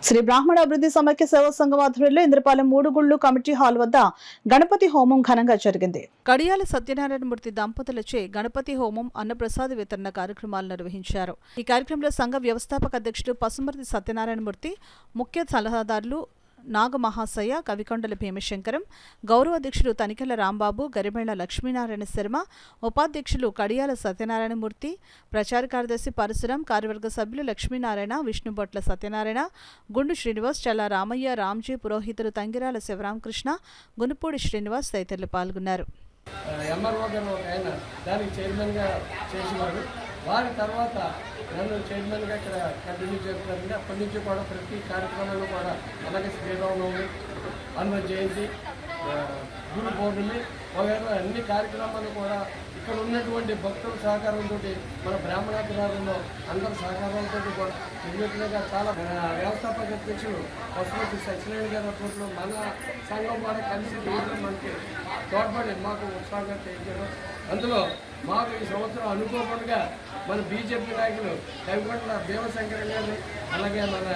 శ్రీ బ్రాహ్మణ అభివృద్ధి సమైక్య సేవా సంఘం ఆధ్వర్యంలో ఇంద్రపాలెం మూడుగుళ్లు కమిటీ హాల్ వద్ద గణపతి హోమం ఘనంగా జరిగింది. కడియాల సత్యనారాయణమూర్తి దంపతులచే గణపతి హోమం అన్నప్రసాద వితరణ కార్యక్రమాలు నిర్వహించారు. ఈ కార్యక్రమంలో సంఘ వ్యవస్థాపక అధ్యక్షుడు పసుమర్తి సత్యనారాయణమూర్తి, ముఖ్య సలహాదారులు నాగమహాశయ, కవికొండల భీమశంకరం, గౌరవ అధ్యక్షులు తనికెళ్ల రాంబాబు, గరిమెళ్ల లక్ష్మీనారాయణ శర్మ, ఉపాధ్యక్షులు కడియాల సత్యనారాయణమూర్తి, ప్రచార కార్యదర్శి పరశురం, కార్యవర్గ సభ్యులు లక్ష్మీనారాయణ, విష్ణుబొట్ల సత్యనారాయణ, గుండు శ్రీనివాస్, చల్లా రామయ్య, రామ్జీ, పురోహితులు తంగిరాల శివరామకృష్ణ, గునుపూడి శ్రీనివాస్ తదితరులు పాల్గొన్నారు. వారి తర్వాత నన్ను చైర్మన్గా ఇక్కడ కంటిన్యూ చేస్తున్నారండి. అప్పటి నుంచి కూడా ప్రతి కార్యక్రమంలో కూడా అలాగే శ్రీరామనవమి, హనుమ జయంతి, గురు పౌర్ణమి వగైరా అన్ని కార్యక్రమాలు కూడా ఇక్కడ ఉన్నటువంటి భక్తుల సహకారంతో, మన బ్రాహ్మణాధికారుల్లో అందరి సహకారంతో కూడా నిర్మితంగా చాలా వ్యవస్థాపక అధ్యక్షులు పశుపతి సత్యనారాయణ గారి అప్పట్లో మన సంఘం కూడా కలిసి మనకి తోడ్పడి మాకు ఉత్సాహంగా చేయించారు. అందులో మాకు ఈ సంవత్సరం అనుకోకుండా మన బీజేపీ నాయకులు కవికొండల భీమశంకర్ గారు, అలాగే మన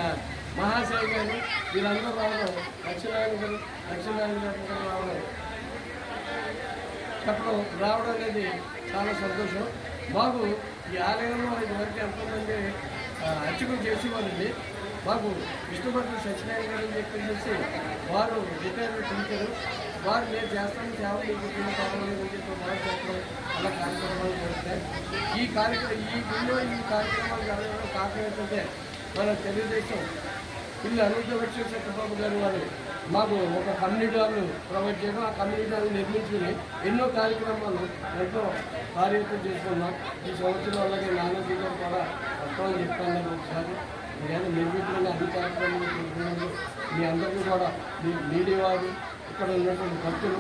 మహాశయ గారు, వీళ్ళందరూ రావడం, లక్ష్మీనారాయణ గారు రావడం అనేది చాలా సంతోషం. మాకు ఈ ఆలయంలో ఇదివరకు ఎంతోమంది అర్చకులు చేసేవారండి. మాకు విష్ణుభట్ల సత్యనారాయణ గారు అని చెప్పేసి వారు రిటైర్మెంట్ టీచరు, వారు నేను చేస్తాను సేవలు కావాలని చెప్పి వారు చెప్పడం అలా కార్యక్రమాలు జరుగుతాయి. ఈ గుళ్ళో ఈ కార్యక్రమాలు జరగడం కారణం ఏంటంటే మన తెలుగుదేశం ఇల్లు అనుభవించే చంద్రబాబు గారు వారు మాకు ఒక కమ్యూనిటీ హాల్ ప్రొవైడ్ చేయడం, ఆ కమ్యూనిటీ హాల్ నిర్మించుకుని ఎన్నో కార్యక్రమాలు ఎంతో కార్యక్రమం చేసుకున్నాం. ఈ సంవత్సరం అలాగే నానాజీ గారు కూడా వస్తామని చెప్తాను. ఒకసారి నేను నిర్మితులను అన్ని కార్యక్రమాలు మీ అందరికీ కూడా మీడియా వారు, ఇక్కడ ఉన్నటువంటి భక్తులు